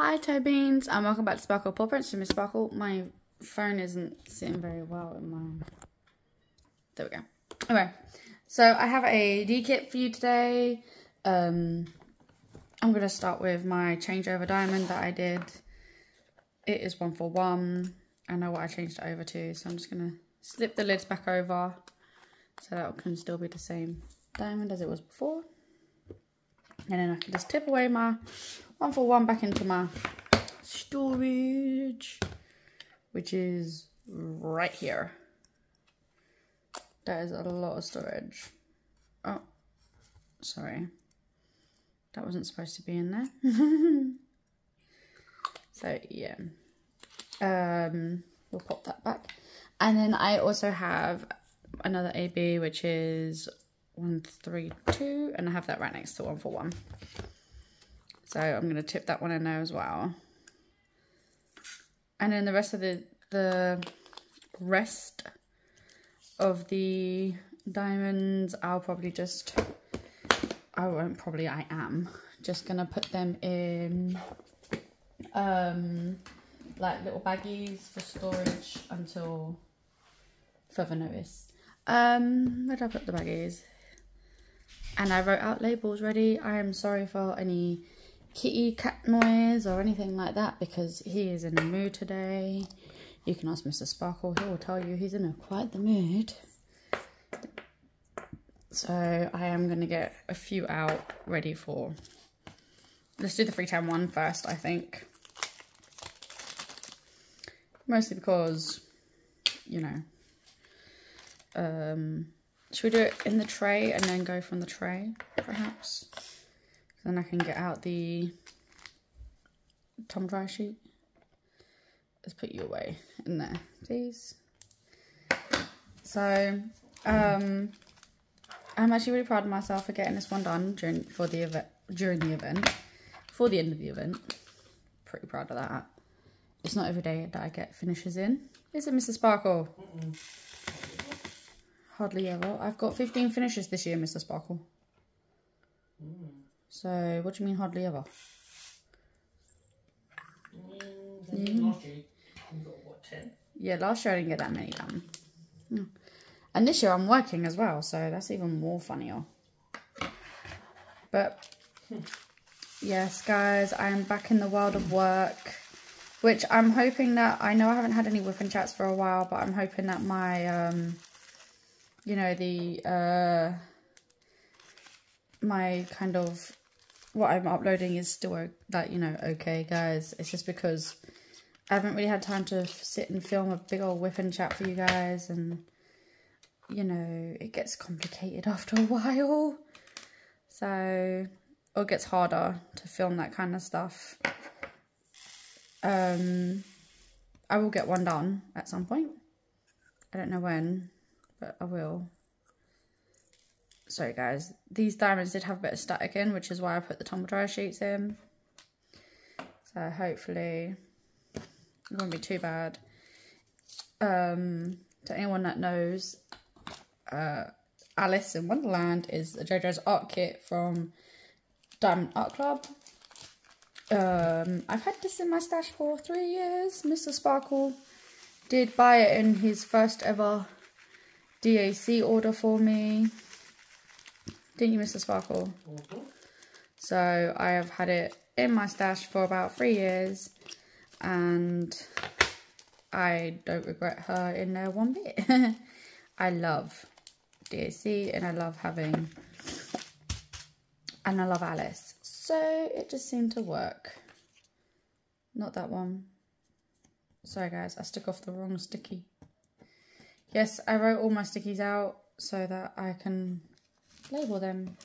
Hi Tobeans, and welcome back to Sparkle Paw Prints with Miss Sparkle. My phone isn't sitting very well in my... There we go. Anyway, so I have a D-kit for you today. I'm going to start with my changeover diamond that I did. It is 141. I know what I changed it over to, so I'm just going to slip the lids back over so that it can still be the same diamond as it was before. And then I can just tip away my 141 back into my storage, which is right here. That is a lot of storage. Oh, sorry. That wasn't supposed to be in there. So, yeah. We'll pop that back. And then I also have another AB, which is 132, and I have that right next to 141. So I'm going to tip that one in there as well. And then the rest of the rest of the diamonds, I am just going to put them in like little baggies for storage until further notice. Where did I put the baggies? And I wrote out labels ready. I am sorry for any kitty cat noise or anything like that because he is in a mood today. You can ask Mr. Sparkle, he will tell you he's in quite the mood. So I am going to get a few out ready for... Let's do the 310 one first, I think. Mostly because, you know... should we do it in the tray and then go from the tray, perhaps? Then I can get out the tumble dryer sheet. Let's put you away in there, please. So, I'm actually really proud of myself for getting this one done during the end of the event. Pretty proud of that. It's not every day that I get finishes in. Is it, Mr. Sparkle? Hardly ever. I've got 15 finishes this year, Mr. Sparkle. So, what do you mean hardly ever? Last year you got what, 10? Yeah, last year I didn't get that many done. And this year I'm working as well, so that's even more funnier. But, yes guys, I am back in the world of work. Which I'm hoping that, I know I haven't had any whipping chats for a while, but I'm hoping that my, you know, my kind of, what I'm uploading is still, like, you know, okay, guys. It's just because I haven't really had time to sit and film a big old whipping chat for you guys. And, you know, it gets complicated after a while. So, or it gets harder to film that kind of stuff. I will get one done at some point. I don't know when, but I will. Sorry guys, these diamonds did have a bit of static in, which is why I put the tumble dryer sheets in. So hopefully it won't be too bad. To anyone that knows, Alice in Wonderland is JoJo's art kit from Diamond Art Club. I've had this in my stash for 3 years. Mr. Sparkle did buy it in his first ever DAC order for me. Didn't you, Mr. Sparkle? So I have had it in my stash for about 3 years, and I don't regret her in there one bit. I love DAC, and I love Alice. So it just seemed to work. Not that one. Sorry guys, I stuck off the wrong sticky. Yes, I wrote all my stickies out so that I can label them.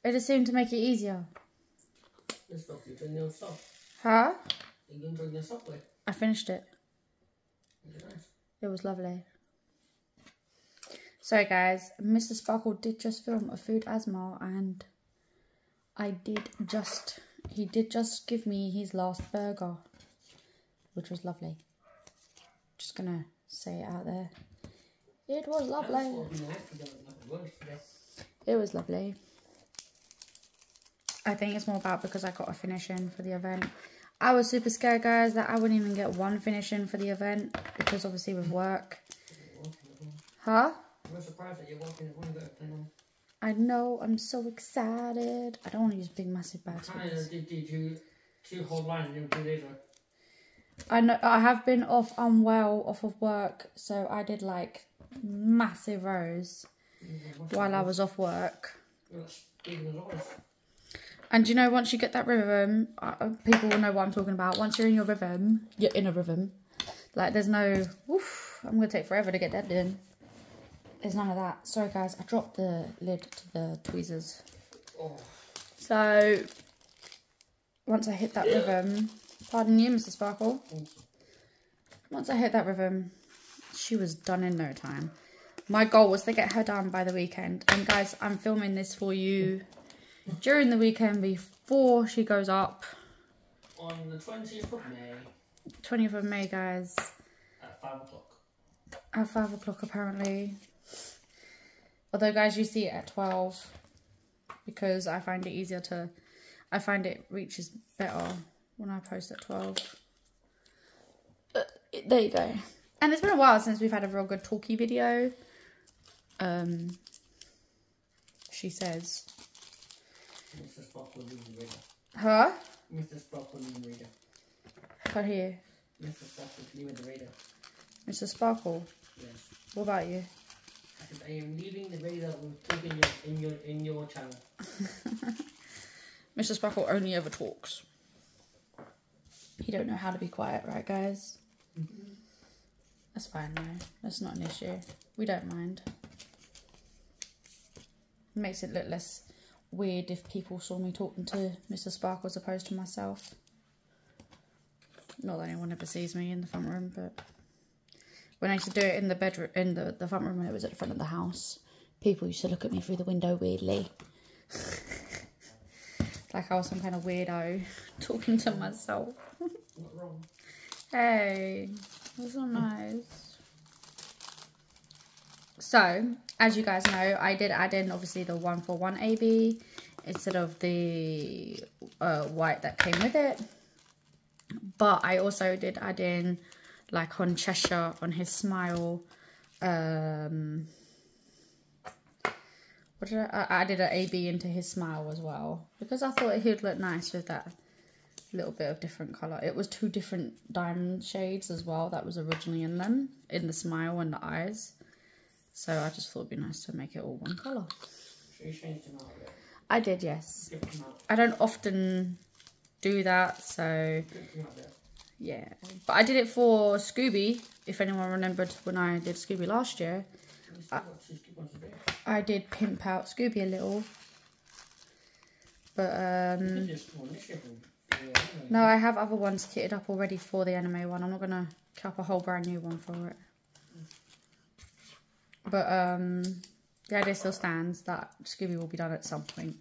It just seemed to make it easier. Let's not keep doing your stuff. Huh? Are you going to join your software? I finished it. Nice. It was lovely. Sorry guys, Mr. Sparkle did just film a food ASMR, and he did just give me his last burger, which was lovely. Just gonna say it out there. It was lovely. It was lovely. I think it's more about because I got a finish in for the event. I was super scared, guys, that I wouldn't even get one finish in for the event because obviously with work. Huh? I'm surprised that you're walking at one go to I know, I'm so excited. I don't want to use big massive bags for this. did you two hold line in 2 days ago? I know I have been unwell off of work, so I did like massive rows while I was off work. And you know, once you get that rhythm, people will know what I'm talking about. Once you're in your rhythm, you're in a rhythm. Like there's no, oof, I'm going to take forever to get that done. There's none of that. Sorry guys, I dropped the lid to the tweezers. Oh. So, once I hit that rhythm, pardon you, Mr. Sparkle. Once I hit that rhythm, she was done in no time. My goal was to get her done by the weekend. And guys, I'm filming this for you during the weekend before she goes up. On the 20th of May. 20th of May, guys. At 5 o'clock. At 5 o'clock, apparently. Although, guys, you see it at 12. Because I find it easier to... I find it reaches better when I post at 12. But there you go. And it's been a while since we've had a real good talkie video. She says. Mr. Sparkle leave the reader. Huh? Mr. Sparkle leave the reader. Can't hear. Mr. Sparkle leave the reader. Mr. Sparkle? Yes. What about you? I am leaving the radar with talking in your channel. Mr. Sparkle only ever talks. He don't know how to be quiet, right, guys? That's fine, though. That's not an issue. We don't mind. It makes it look less weird if people saw me talking to Mr. Sparkle as opposed to myself. Not that anyone ever sees me in the front room, but when I used to do it in the bedroom, in the front room when it was at the front of the house, people used to look at me through the window weirdly. Like I was some kind of weirdo talking to myself. Not wrong. Hey, that's not nice. So, as you guys know, I did add in obviously the 141 AB instead of the white that came with it. But I also did add in, like on Cheshire, on his smile, I added an AB into his smile as well because I thought he'd look nice with that little bit of different colour. It was 2 different diamond shades as well that was originally in them, in the smile and the eyes. So I just thought it'd be nice to make it all one colour. So you changed them out a bit? I did, yes. I don't often do that, so yeah. But I did it for Scooby, if anyone remembered when I did Scooby last year. I did pimp out Scooby a little. But no, I have other ones kitted up already for the anime one. I'm not gonna cut up a whole brand new one for it. But the idea still stands that Scooby will be done at some point.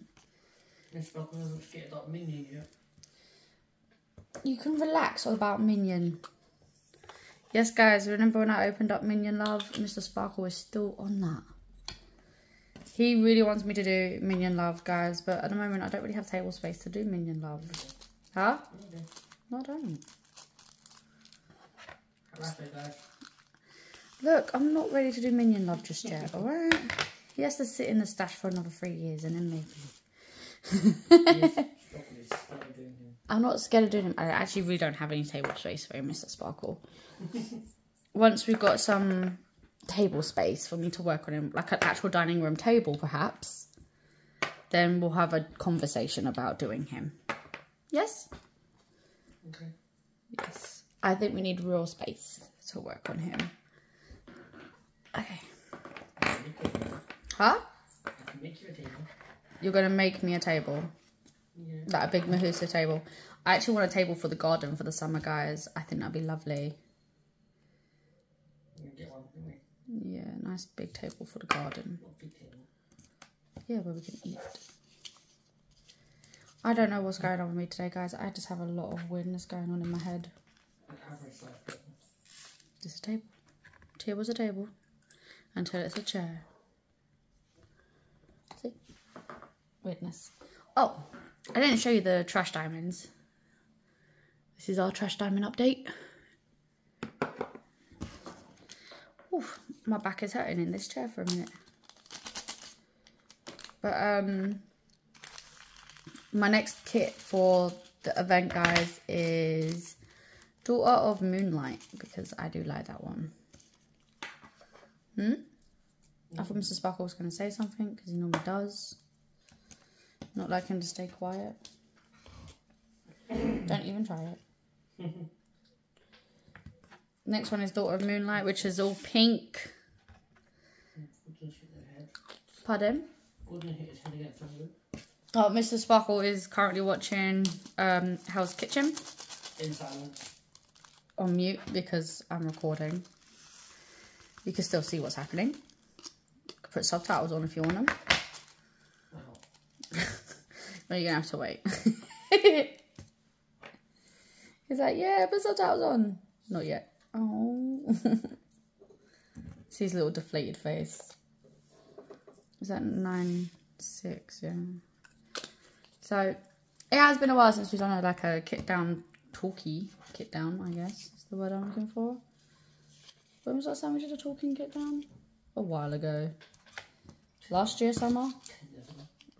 You can relax about Minion. Yes, guys, remember when I opened up Minion Love? Mr. Sparkle is still on that. He really wants me to do Minion Love, guys, but at the moment I don't really have table space to do Minion Love. Huh? No, I don't. Look, I'm not ready to do Minion Love just yet, alright? He has to sit in the stash for another 3 years and then maybe. I'm not scared of doing him. I actually really don't have any table space for him, Mr. Sparkle. Once we've got some table space for me to work on him, like an actual dining room table perhaps, then we'll have a conversation about doing him. Yes? Okay. Yes. I think we need real space to work on him. Okay. Huh? I can make you a table. You're going to make me a table? Yeah. Like a big Mahusa table. I actually want a table for the garden for the summer, guys. I think that'd be lovely. You get one, anyway. Yeah, nice big table for the garden. Not big table. Yeah, where we can eat. I don't know what's going on with me today, guys. I just have a lot of weirdness going on in my head. An average size table. It's a table. Table's a table. Until it's a chair. See? Weirdness. Oh, I didn't show you the trash diamonds. This is our trash diamond update. Oof, my back is hurting in this chair for a minute. But my next kit for the event, guys, is Daughter of Moonlight, because I do like that one. I thought Mr. Sparkle was going to say something, because he normally does. Not like him to stay quiet. Don't even try it. Next one is Daughter of Moonlight, which is all pink. Pardon? Oh, Mr. Sparkle is currently watching Hell's Kitchen. In silence. On mute, because I'm recording. You can still see what's happening. Put subtitles on if you want them. No, you're gonna have to wait. He's like, yeah, put subtitles on. Not yet. Oh. See his little deflated face. Is that 9/6? Yeah. So it has been a while since we've done like a kit down talkie. Kit down, I guess is the word I'm looking for. When was that time we did a talking kit down? A while ago. Last year summer?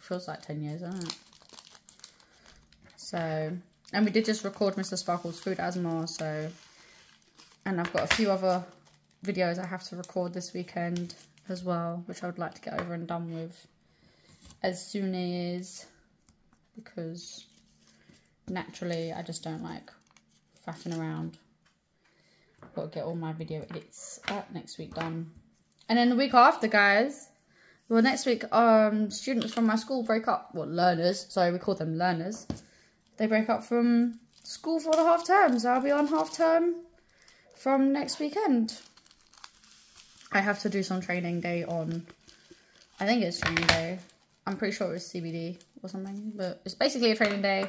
Feels like 10 years, doesn't it? So, and we did just record Mr. Sparkle's food ASMR, so, and I've got a few other videos I have to record this weekend as well, which I would like to get over and done with as soon as, because naturally I just don't like faffing around. Got to get all my video edits next week done. And then the week after, guys, well, next week, students from my school break up. Well, learners. Sorry, we call them learners. They break up from school for the half term. So I'll be on half term from next weekend. I have to do some training day on, I think it's training day. I'm pretty sure it was CBD or something. But it's basically a training day.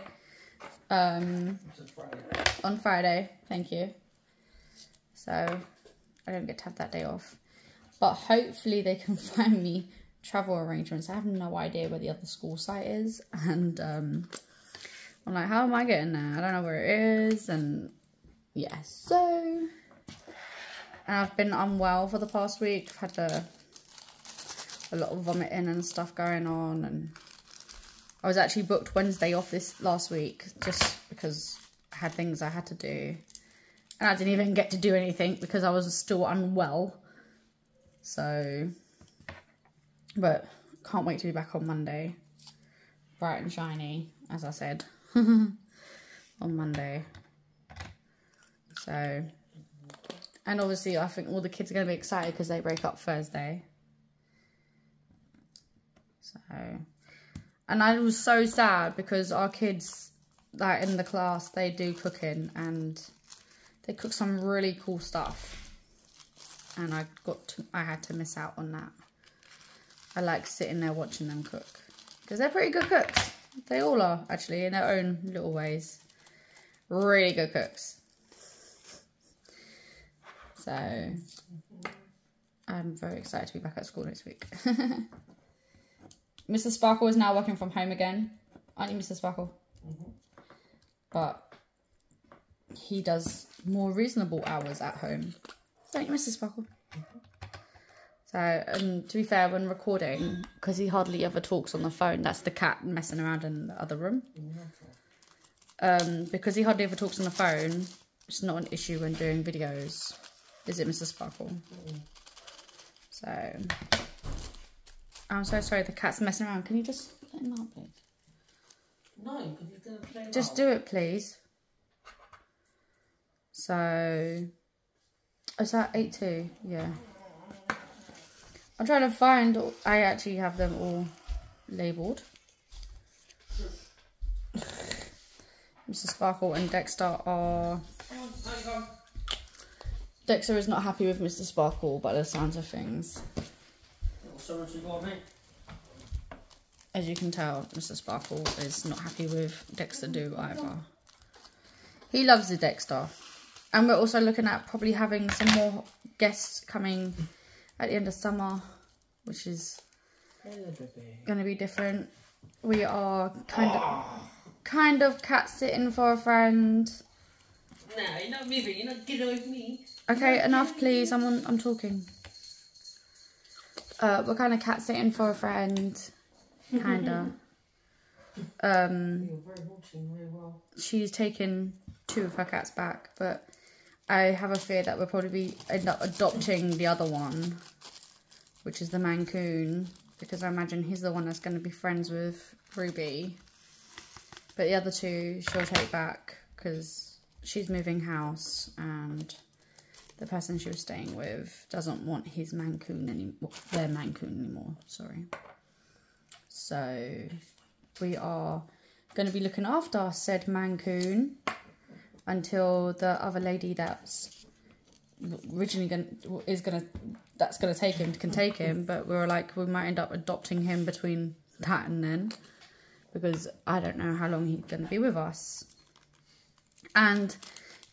On Friday. Thank you. So I don't get to have that day off. But hopefully they can find me travel arrangements. I have no idea where the other school site is. And I'm like, how am I getting there? I don't know where it is. And yeah, so. And I've been unwell for the past week. I've had a lot of vomiting and stuff going on. And I was actually booked Wednesday off this last week. Just because I had things I had to do. And I didn't even get to do anything because I was still unwell. So, but can't wait to be back on Monday. Bright and shiny, as I said, on Monday. So, and obviously I think all the kids are going to be excited because they break up Thursday. So, and I was so sad because our kids, like in the class, they do cooking and they cook some really cool stuff. And I had to miss out on that. I like sitting there watching them cook. Because they're pretty good cooks. They all are, actually, in their own little ways. Really good cooks. So, I'm very excited to be back at school next week. Mr. Sparkle is now working from home again. Aren't you, Mr. Sparkle? Mm-hmm. But he does more reasonable hours at home. Don't you, Mr. Sparkle? So, and to be fair, when recording, because he hardly ever talks on the phone, that's the cat messing around in the other room. Because he hardly ever talks on the phone, it's not an issue when doing videos. Is it, Mr. Sparkle? So, I'm so sorry, the cat's messing around. Can you just let him out, please? No, because he's going to play. Just do it, please. So, is that 8-2? Yeah. I'm trying to find, I actually have them all labelled. Mr. Sparkle and Dexter are... Dexter is not happy with Mr. Sparkle by the sounds of things. As you can tell, Mr. Sparkle is not happy with Dexter Do either. He loves the Dexter. And we're also looking at probably having some more guests coming at the end of summer, which is going to be different. we are kind of cat sitting for a friend. Nah, you're not moving. You're not getting away from me. Okay, enough, please. I'm talking. We're kind of cat sitting for a friend, kinda. You're very watching very well. She's taken 2 of her cats back, but I have a fear that we'll probably end up adopting the other one, which is the Mancoon, because I imagine he's the one that's going to be friends with Ruby. But the other 2 she'll take back because she's moving house and the person she was staying with doesn't want his Mancoon anymore, their Mancoon anymore, sorry. So we are going to be looking after said Mancoon until the other lady that's originally gonna take him can take him, but we were like, we might end up adopting him between that and then, because I don't know how long he's gonna be with us. And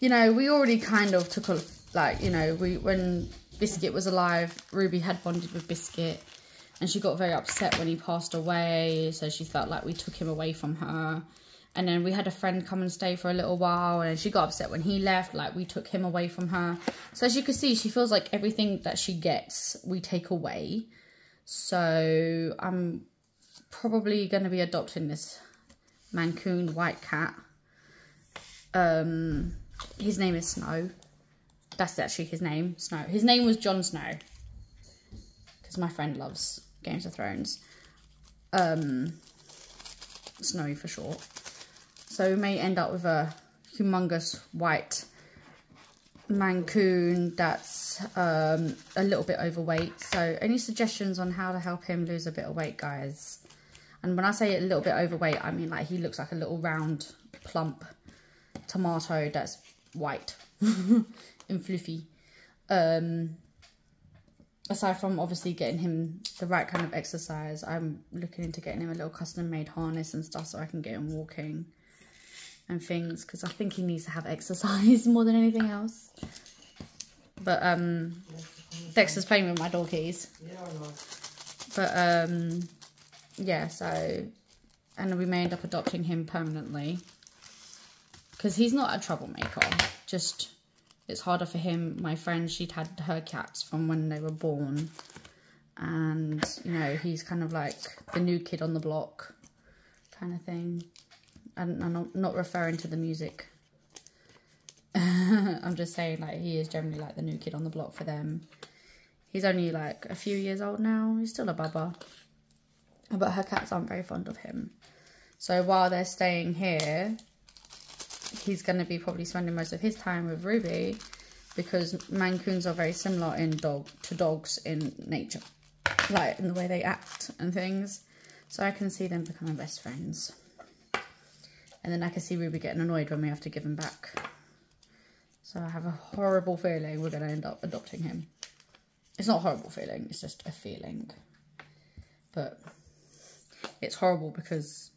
you know, we already kind of took a, like, you know, when Biscuit was alive, Ruby had bonded with Biscuit and she got very upset when he passed away, so she felt like we took him away from her. And then we had a friend come and stay for a little while, and she got upset when he left, like we took him away from her. So as you can see, she feels like everything that she gets, we take away. So I'm probably going to be adopting this Mancoon white cat. His name is Snow. That's actually his name, Snow. His name was Jon Snow, because my friend loves Games of Thrones. Snowy for short. So we may end up with a humongous white Mancoon that's a little bit overweight. So any suggestions on how to help him lose a bit of weight, guys? And when I say a little bit overweight, I mean like he looks like a little round, plump tomato that's white and fluffy. Aside from obviously getting him the right kind of exercise, I'm looking into getting him a little custom made harness and stuff so I can get him walking and things, because I think he needs to have exercise more than anything else. But Dexter's playing with my door keys. Yeah, I know. But yeah, so, and we may end up adopting him permanently because he's not a troublemaker, just it's harder for him. My friend, she'd had her cats from when they were born, and you know, he's kind of like the new kid on the block kind of thing. And I'm not referring to the music. I'm just saying, like, he is generally like the new kid on the block for them. He's only like a few years old now. He's still a bubba, but her cats aren't very fond of him. So while they're staying here, he's going to be probably spending most of his time with Ruby, because Mancoons are very similar to dogs in nature, like in the way they act and things. So I can see them becoming best friends. And then I can see Ruby getting annoyed when we have to give him back. So I have a horrible feeling we're going to end up adopting him. It's not a horrible feeling, it's just a feeling. But it's horrible because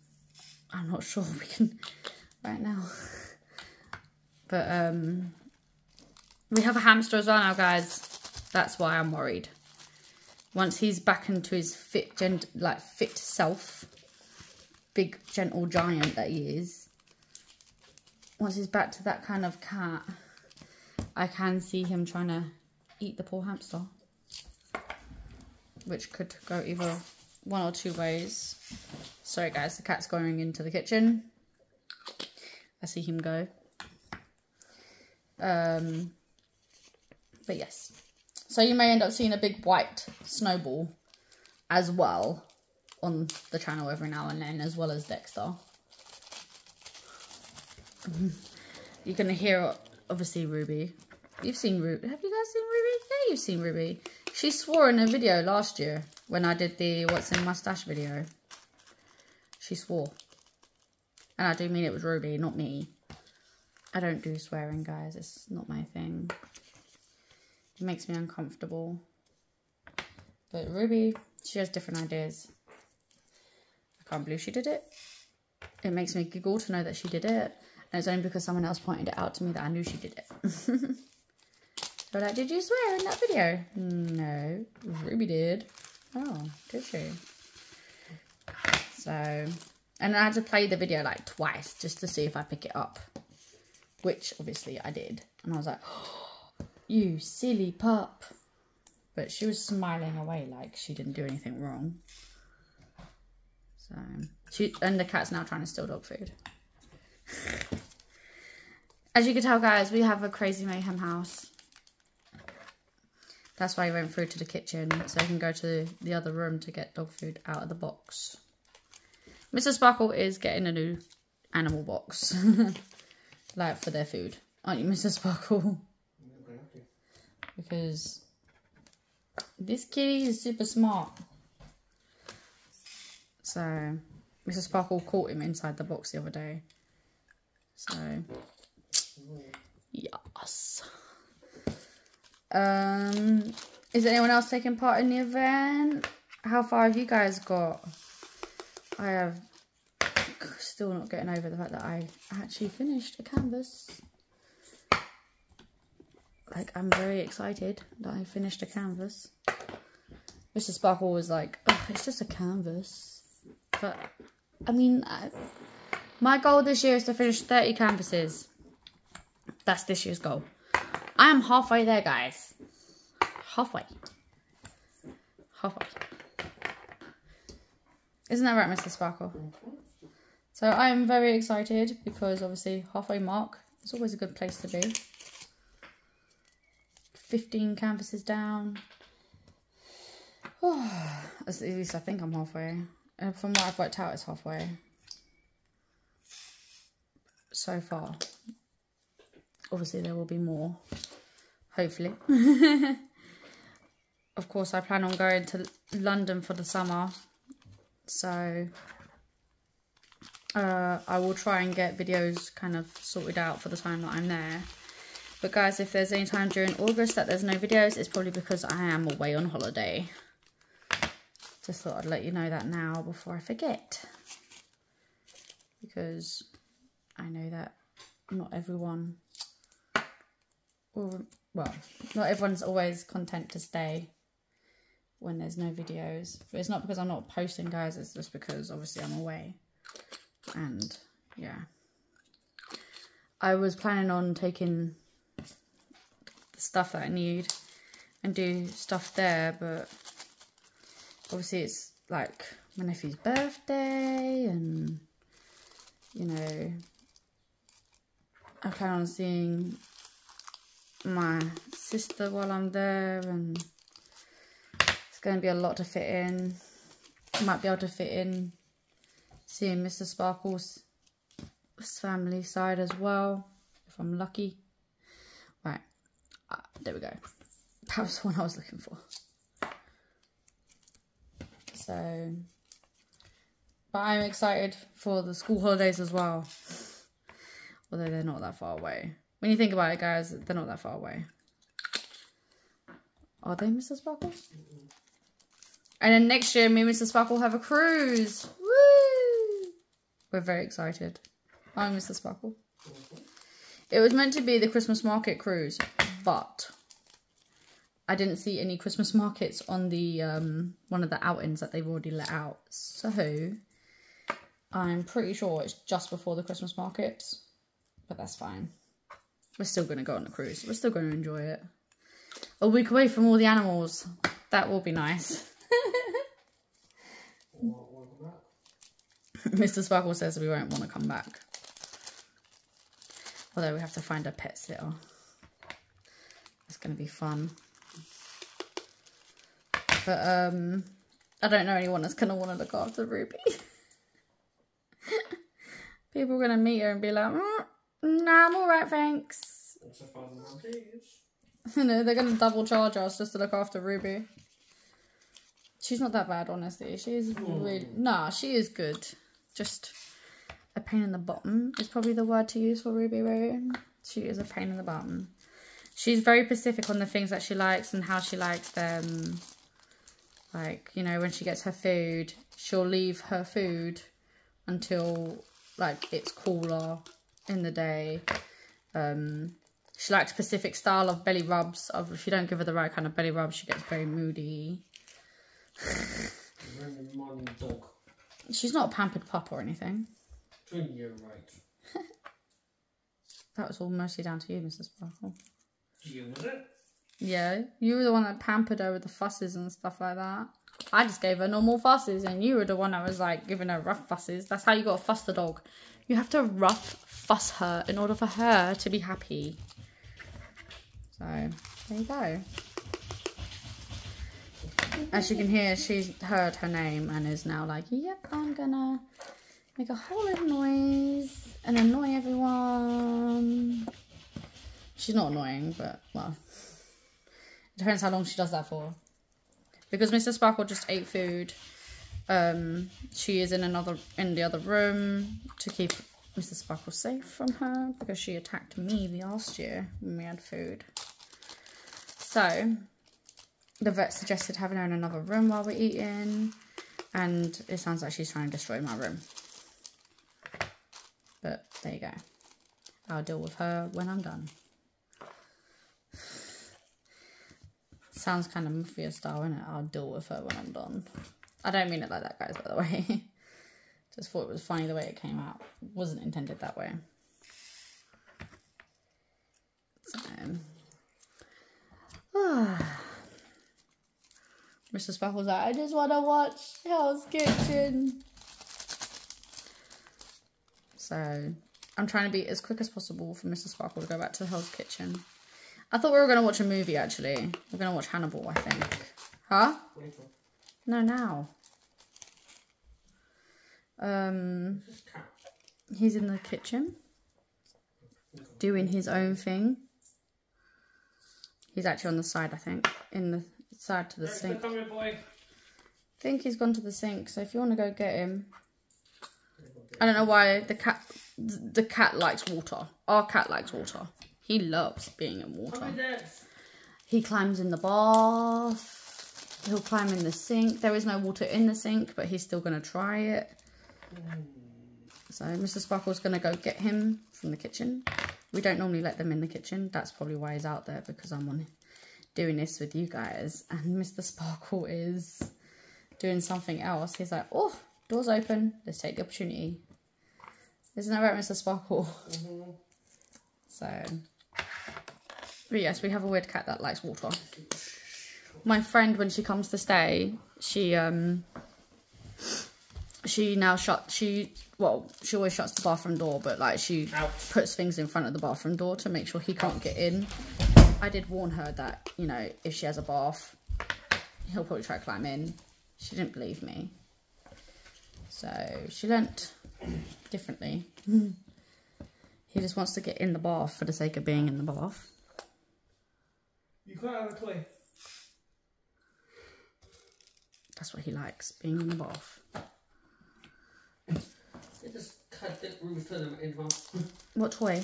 I'm not sure we can right now. But we have a hamster as well now, guys. That's why I'm worried. Once he's back into his fit self, big gentle giant that he is, once he's back to that kind of cat, I can see him trying to eat the poor hamster, which could go either one or two ways. Sorry guys, the cat's going into the kitchen. I see him go. But yes, so you may end up seeing a big white snowball as well on the channel every now and then, as well as Dexter. You're gonna hear obviously Ruby. You've seen Ruby. Have you guys seen Ruby? Yeah, you've seen Ruby. She swore in a video last year when I did the What's in My Stash video. She swore. And I do mean it was Ruby, not me. I don't do swearing, guys. It's not my thing. It makes me uncomfortable. But Ruby, she has different ideas. I can't believe she did it. It makes me giggle to know that she did it. And it's only because someone else pointed it out to me that I knew she did it. So like, did you swear in that video? No, Ruby did. Oh, did she? So, and I had to play the video like twice just to see if I pick it up, which obviously I did. And I was like, oh, you silly pup. But she was smiling away like she didn't do anything wrong. So, and the cat's now trying to steal dog food. As you can tell, guys, we have a crazy mayhem house. That's why he went through to the kitchen, so he can go to the other room to get dog food out of the box. Mr. Sparkle is getting a new animal box. Like, for their food. Aren't you, Mr. Sparkle? Because this kitty is super smart. So, Mr. Sparkle caught him inside the box the other day. So, yes. Is anyone else taking part in the event? How far have you guys got? I have still not getting over the fact that I actually finished a canvas. Like, I'm very excited that I finished a canvas. Mr. Sparkle was like, oh, it's just a canvas. But, I mean, my goal this year is to finish 30 canvases. That's this year's goal. I am halfway there, guys. Halfway. Halfway. Isn't that right, Mr. Sparkle? So I am very excited because obviously halfway mark is always a good place to be. 15 canvases down. Oh, at least I think I'm halfway. And from what I've worked out, it's halfway. So far. Obviously there will be more. Hopefully. Of course, I plan on going to London for the summer. So I will try and get videos kind of sorted out for the time that I'm there. But guys, if there's any time during August that there's no videos, it's probably because I am away on holiday. Just thought I'd let you know that now before I forget. Because I know that not everyone, well, not everyone's always content to stay when there's no videos. But it's not because I'm not posting, guys, it's just because obviously I'm away. And yeah, I was planning on taking the stuff that I need and do stuff there, but obviously it's like my nephew's birthday, and you know, I plan on seeing my sister while I'm there, and it's going to be a lot to fit in. I might be able to fit in seeing Mr. Sparkle's family side as well, if I'm lucky. Right, there we go. That was the one I was looking for. So, but I'm excited for the school holidays as well. Although they're not that far away. When you think about it, guys, they're not that far away. Are they, Mr. Sparkle? And then next year, me and Mr. Sparkle have a cruise. Woo! We're very excited. I'm Mr. Sparkle. It was meant to be the Christmas market cruise, but I didn't see any Christmas markets on the one of the outings that they've already let out. So I'm pretty sure it's just before the Christmas markets, but that's fine. We're still going to go on the cruise. We're still going to enjoy it. A week away from all the animals. That will be nice. Mr. Sparkle says we won't want to come back. Although we have to find a pet sitter. It's going to be fun. But I don't know anyone that's going to want to look after Ruby. People are going to meet her and be like, nah, I'm alright, thanks. That's a fun one, please. No, they're going to double charge us just to look after Ruby. She's not that bad, honestly. She is really... Nah, she is good. Just a pain in the bottom is probably the word to use for Ruby, right? She is a pain in the bottom. She's very specific on the things that she likes and how she likes them. Like, you know, when she gets her food, she'll leave her food until, like, it's cooler in the day. She likes a specific style of belly rubs. If you don't give her the right kind of belly rub, she gets very moody. Morning dog. She's not a pampered pup or anything. You're right. That was all mostly down to you, Mr. Sparkle. You was it? Yeah, you were the one that pampered her with the fusses and stuff like that. I just gave her normal fusses, and you were the one that was like giving her rough fusses. That's how you gotta fuss the dog. You have to rough fuss her in order for her to be happy. So, there you go. As you can hear, she's heard her name and is now like, yep, I'm gonna make a whole lot of noise and annoy everyone. She's not annoying, but, well, it depends how long she does that for. Because Mr. Sparkle just ate food, she is in the other room to keep Mr. Sparkle safe from her, because she attacked me last year when we had food. So, the vet suggested having her in another room while we're eating, and it sounds like she's trying to destroy my room. But there you go. I'll deal with her when I'm done. Sounds kind of mafia style, isn't it? I'll deal with her when I'm done. I don't mean it like that, guys, by the way. Just thought it was funny the way it came out. It wasn't intended that way. So, Mr. Sparkle's like, I just want to watch Hell's Kitchen. So, I'm trying to be as quick as possible for Mr. Sparkle to go back to Hell's Kitchen. I thought we were going to watch a movie, actually. We're going to watch Hannibal, I think. Huh? No, now. He's in the kitchen. Doing his own thing. He's actually on the side, I think. In the side to the sink. Come here, boy. I think he's gone to the sink, so if you want to go get him. I don't know why the cat likes water. Our cat likes water. He loves being in water. He climbs in the bath. He'll climb in the sink. There is no water in the sink, but he's still going to try it. So Mr. Sparkle's going to go get him from the kitchen. We don't normally let them in the kitchen. That's probably why he's out there, because I'm on doing this with you guys. And Mr. Sparkle is doing something else. He's like, oh, door's open. Let's take the opportunity. Isn't that right, Mr. Sparkle? Mm-hmm. So, but yes, we have a weird cat that likes water. My friend, when she comes to stay, she always shuts the bathroom door, but like she puts things in front of the bathroom door to make sure he can't get in. I did warn her that, you know, if she has a bath, he'll probably try to climb in. She didn't believe me. So she learnt differently. He just wants to get in the bath for the sake of being in the bath. You can't have a toy. That's what he likes, being in the bath. They just cut the roof to them in half. What toy?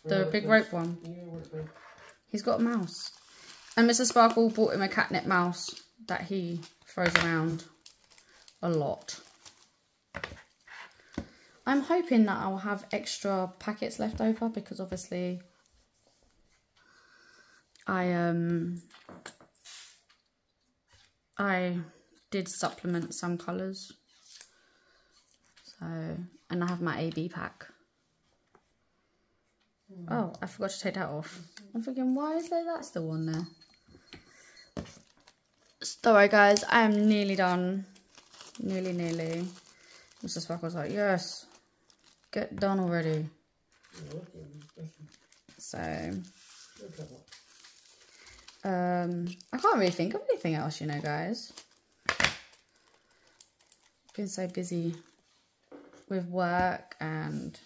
The big rope one. Yeah, He's got a mouse. And Mr. Sparkle bought him a catnip mouse that he throws around a lot. I'm hoping that I'll have extra packets left over, because obviously I did supplement some colours. So, and I have my AB pack. Oh, I forgot to take that off. I'm thinking, why is that still on there? Sorry guys, I am nearly done. Nearly. Mr. Sparkle's like, yes, get done already. So, I can't really think of anything else, you know, guys. Been so busy with work and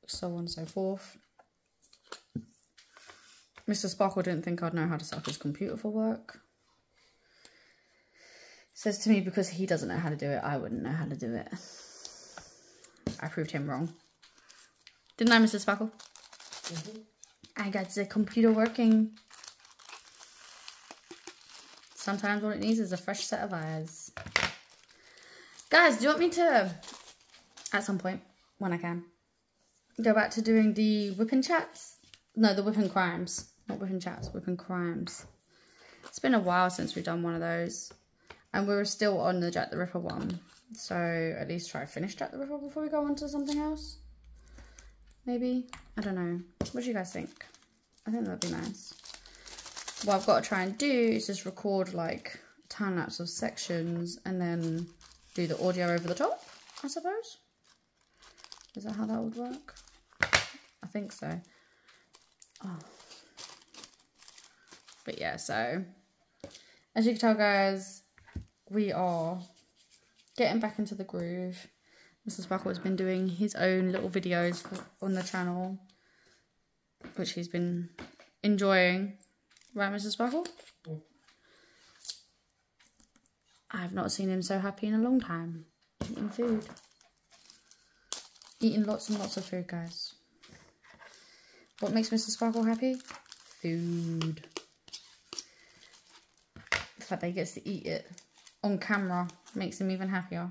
so on and so forth. Mr. Sparkle didn't think I'd know how to set up his computer for work. Says to me, because he doesn't know how to do it, I wouldn't know how to do it. I proved him wrong. Didn't I, Mr. Sparkle? Mm-hmm. I got the computer working. Sometimes what it needs is a fresh set of eyes. Guys, do you want me to, at some point, when I can, go back to doing the whipping chats? No, the whipping crimes. Not whipping chats, whipping crimes. It's been a while since we've done one of those. And we were still on the Jack the Ripper one. So at least try to finish Jack the Ripper before we go on to something else. Maybe? I don't know. What do you guys think? I think that'd be nice. What I've got to try and do is just record like time lapse of sections and then do the audio over the top, I suppose. Is that how that would work? I think so. Oh. But yeah, so as you can tell, guys, we are getting back into the groove. Mr. Sparkle has been doing his own little videos on the channel, which he's been enjoying. Right, Mr. Sparkle? Mm. I've not seen him so happy in a long time. Eating food. Eating lots and lots of food, guys. What makes Mr. Sparkle happy? Food. The fact that he gets to eat it on camera makes him even happier.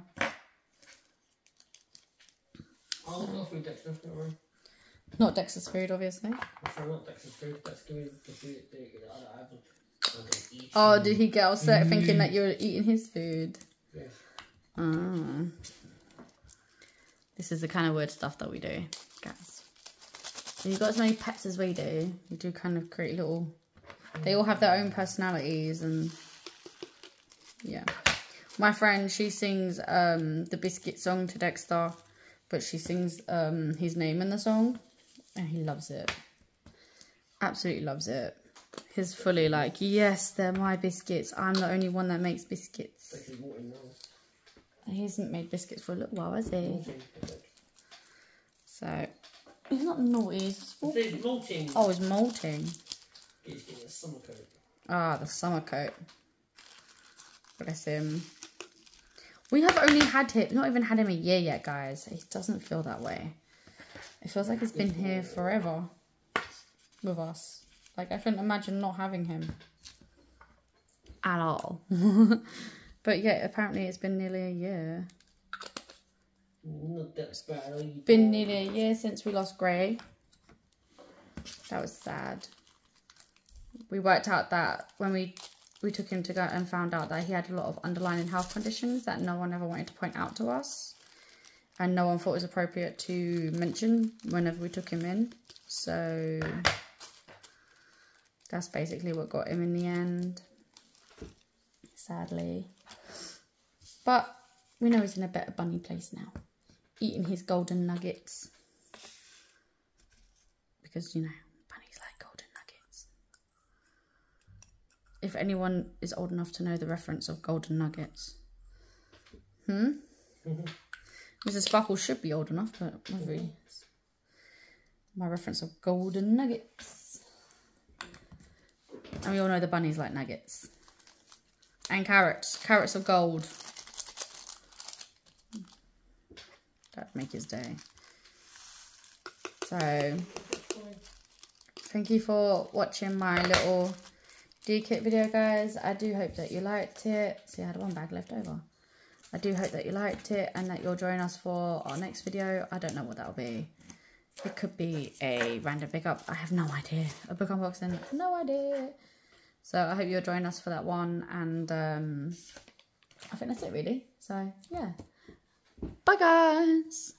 I'll go through Dexter, don't worry. Not Dexter's food, obviously. Sorry, not Dexter's food. That's giving the food that I haven't eaten. Oh, did he get upset thinking that you were eating his food? Yes. Oh. This is the kind of weird stuff that we do, guys. If you've got as many pets as we do, you do kind of create little... They all have their own personalities and... Yeah. My friend, she sings the Biscuit song to Dexter, but she sings his name in the song, and he loves it. Absolutely loves it. He's fully like, yes, they're my biscuits. I'm the only one that makes biscuits. He hasn't made biscuits for a little while, has he? So, he's not naughty. He's molting. Oh, he's molting. He's getting a summer coat. Ah, the summer coat. Bless him. We have only had him, not even had him a year yet, guys. It doesn't feel that way. It feels like he's been here forever with us. Like, I couldn't imagine not having him at all. But yeah, apparently it's been nearly a year. Not that bad. Been nearly a year since we lost Gray. That was sad. We worked out that when we took him to go and found out that he had a lot of underlying health conditions that no one ever wanted to point out to us. And no one thought it was appropriate to mention whenever we took him in. So that's basically what got him in the end. Sadly. But we know he's in a better bunny place now. Eating his golden nuggets. Because, you know, bunnies like golden nuggets. If anyone is old enough to know the reference of golden nuggets. Mrs. Sparkle should be old enough, but whether he is. My reference of golden nuggets. And we all know the bunnies like nuggets. And carrots. Carrots of gold. That'd make his day. So, thank you for watching my little D-kit video, guys. I do hope that you liked it. See, I had one bag left over. I do hope that you liked it and that you'll join us for our next video. I don't know what that'll be. It could be a random pickup. I have no idea. A book unboxing. No idea. So I hope you'll join us for that one. And I think that's it, really. So, yeah. Bye, guys.